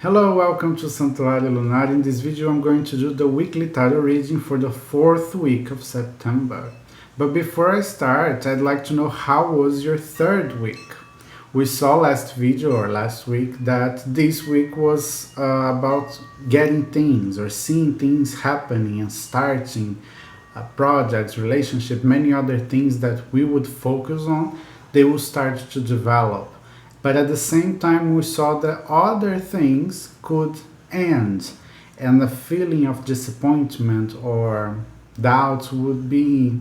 Hello, welcome to Santuário Lunar. In this video I'm going to do the weekly tarot reading for the 4th week of September. But before I start, I'd like to know how was your 3rd week? We saw last video or last week that this week was about getting things or seeing things happening and starting projects, relationship, many other things that we would focus on, they will start to develop. But at the same time, we saw that other things could end, and the feeling of disappointment or doubt would be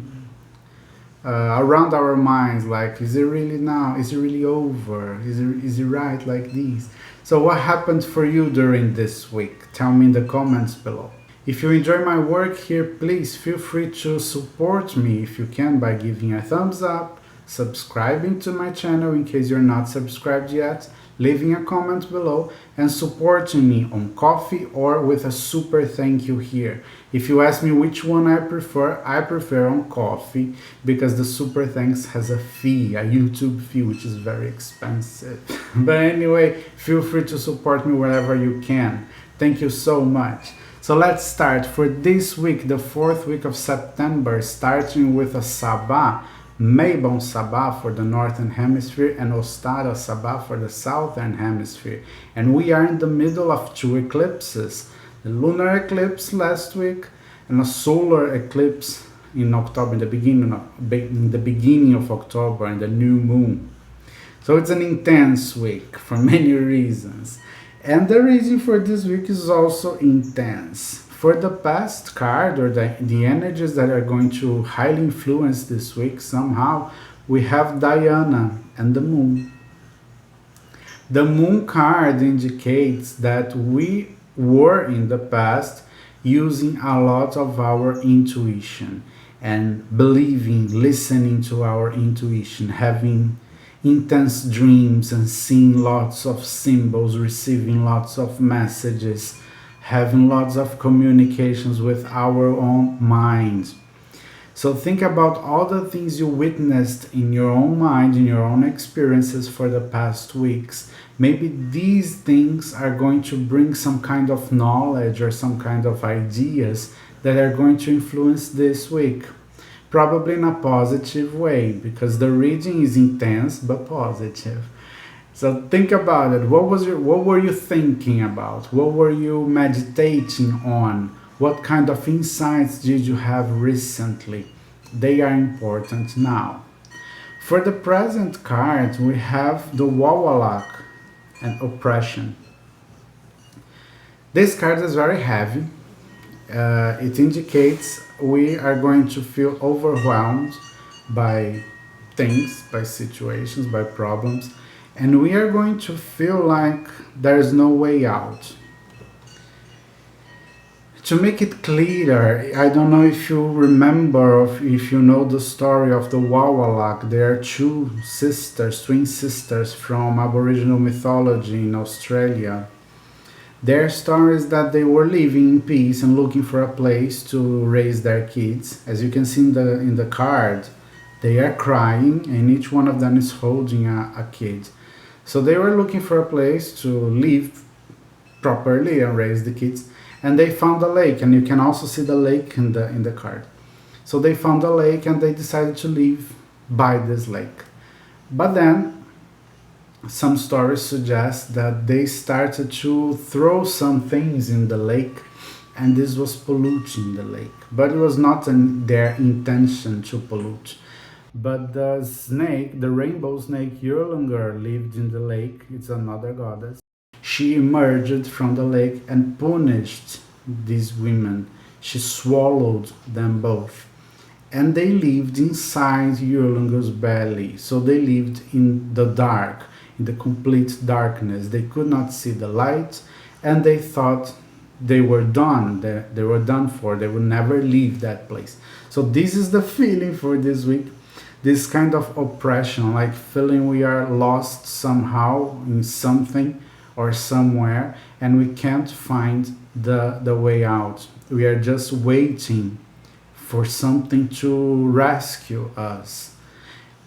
around our minds, like, is it really now? Is it really over? Is it right like this? So, what happened for you during this week? Tell me in the comments below. If you enjoy my work here, please feel free to support me if you can by giving a thumbs up, subscribing to my channel in case you're not subscribed yet, leaving a comment below, and supporting me on Ko-fi or with a super thank you here. If you ask me which one I prefer on Ko-fi because the super thanks has a fee, a YouTube fee, which is very expensive. But anyway, feel free to support me wherever you can. Thank you so much. So let's start for this week, the 4th week of September, starting with a Sabbath. Mabon Sabbath for the Northern Hemisphere and Ostara Sabbath for the Southern Hemisphere. And we are in the middle of two eclipses. The lunar eclipse last week and a solar eclipse in October, in the beginning of October, and the new moon. So it's an intense week for many reasons. And the reason for this week is also intense. For the past card, or the energies that are going to highly influence this week somehow, we have Diana and the Moon. The Moon card indicates that we were in the past using a lot of our intuition and believing, listening to our intuition, having intense dreams and seeing lots of symbols, receiving lots of messages, having lots of communications with our own mind. So think about all the things you witnessed in your own mind, in your own experiences for the past weeks. Maybe these things are going to bring some kind of knowledge or some kind of ideas that are going to influence this week. Probably in a positive way, because the reading is intense but positive. So think about it. What were you thinking about? What were you meditating on? What kind of insights did you have recently? They are important now. For the present card, we have the Wawalak and oppression. This card is very heavy. It indicates we are going to feel overwhelmed by things, by situations, by problems, and we are going to feel like there is no way out. To make it clearer, I don't know if you remember or if you know the story of the Wawalak. There are two sisters, twin sisters from Aboriginal mythology in Australia. Their story is that they were living in peace and looking for a place to raise their kids. As you can see in the card, they are crying and each one of them is holding a kid. So they were looking for a place to live properly and raise the kids. And they found a lake, and you can also see the lake in the card. So they found a lake and they decided to live by this lake. But then some stories suggest that they started to throw some things in the lake, and this was polluting the lake. But it was not their intention to pollute. But the snake, the rainbow snake Yurlungur, lived in the lake. It's another goddess. She emerged from the lake and punished these women. She swallowed them both. And they lived inside Yurlungur's belly. So they lived in the dark, in the complete darkness. They could not see the light, and they thought they were done. They were done for. They would never leave that place. So this is the feeling for this week. This kind of oppression, like feeling we are lost somehow in something or somewhere, and we can't find the way out. We are just waiting for something to rescue us.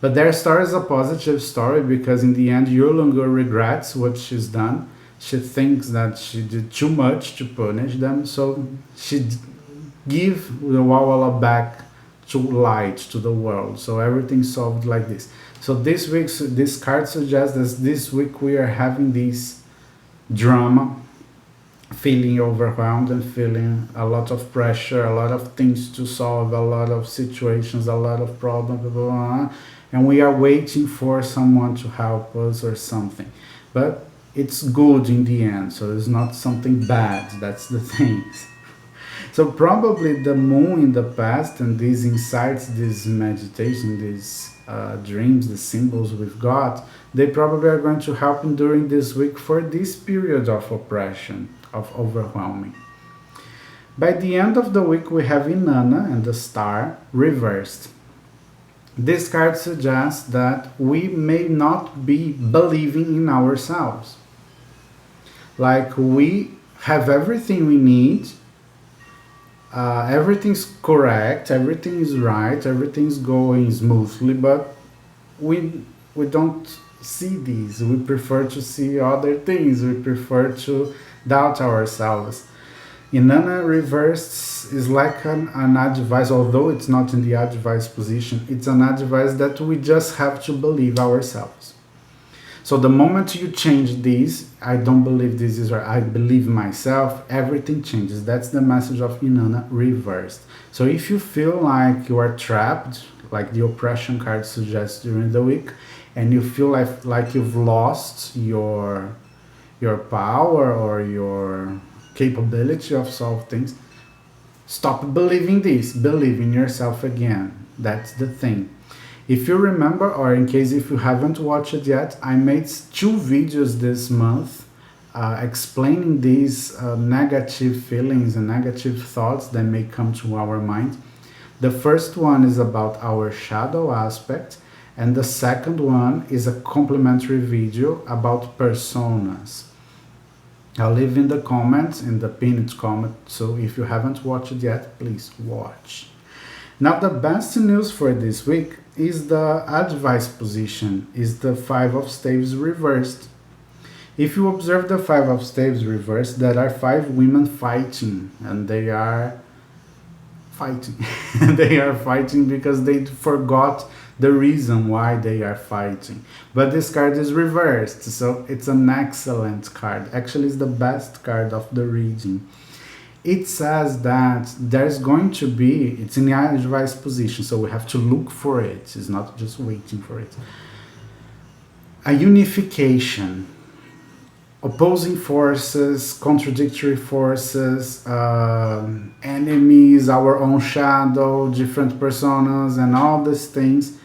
But their story is a positive story because in the end, Yurlungur regrets what she's done. She thinks that she did too much to punish them, so she give the Wawala back to light to the world. So everything solved like this. So this card suggests that this week we are having this drama, feeling overwhelmed and feeling a lot of pressure, a lot of things to solve, a lot of situations, a lot of problems, blah, blah, blah, and we are waiting for someone to help us or something. But it's good in the end, so it's not something bad. That's the thing. So probably the moon in the past and these insights, this meditation, these dreams, the symbols we've got, they probably are going to help in during this week for this period of oppression, of overwhelming. By the end of the week, we have Inanna and the star reversed. This card suggests that we may not be believing in ourselves. Like we have everything we need, everything's correct, everything is right, everything's going smoothly, but we don't see these. We prefer to see other things. We prefer to doubt ourselves. Inanna reversed is like an advice, although it's not in the advice position, it's an advice that we just have to believe ourselves. So the moment you change this, I don't believe this is right, I believe myself, everything changes. That's the message of Inanna reversed. So if you feel like you are trapped, like the oppression card suggests during the week, and you feel like you've lost your power or your capability of solve things, stop believing this. Believe in yourself again. That's the thing. If you remember, or in case if you haven't watched it yet, I made 2 videos this month explaining these negative feelings and negative thoughts that may come to our mind. The first one is about our shadow aspect, and the second one is a complementary video about personas. I'll leave in the comments, in the pinned comment, so if you haven't watched it yet, please watch. Now the best news for this week is the advice position, is the 5 of staves reversed. If you observe the 5 of staves reversed, there are 5 women fighting, and they are fighting. They are fighting because they forgot the reason why they are fighting. But this card is reversed, so it's an excellent card. Actually, it's the best card of the reading. It says that there's going to be, it's in the advice position, so we have to look for it. It's not just waiting for it. A unification. Opposing forces, contradictory forces, enemies, our own shadow, different personas, and all these things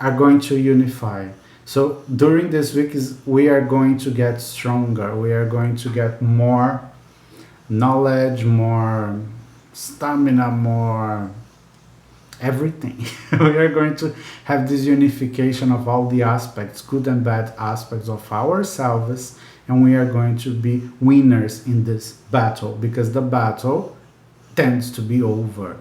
are going to unify. So during this week we are going to get stronger. We are going to get more knowledge, more stamina, more everything. We are going to have this unification of all the aspects, good and bad aspects of ourselves, and we are going to be winners in this battle, because the battle tends to be over.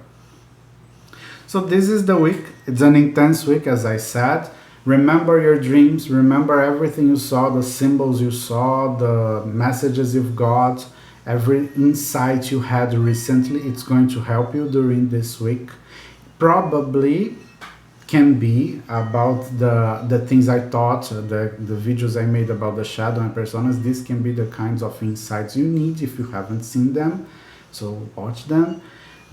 So this is the week. It's an intense week, as I said. Remember your dreams, remember everything you saw, the symbols you saw, the messages you've got, every insight you had recently. It's going to help you during this week. Probably can be about the things I taught, the videos I made about the shadow and personas. This can be the kinds of insights you need if you haven't seen them, so watch them.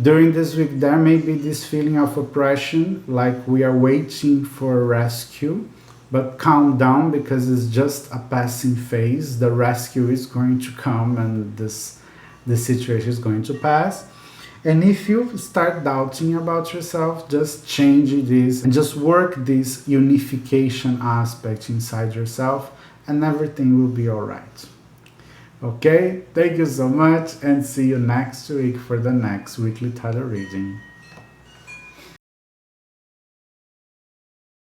During this week there may be this feeling of oppression, like we are waiting for rescue, but calm down, because it's just a passing phase. The rescue is going to come, and the situation is going to pass. And if you start doubting about yourself, just change this and just work this unification aspect inside yourself, and everything will be all right. Okay, thank you so much, and see you next week for the next weekly tarot reading.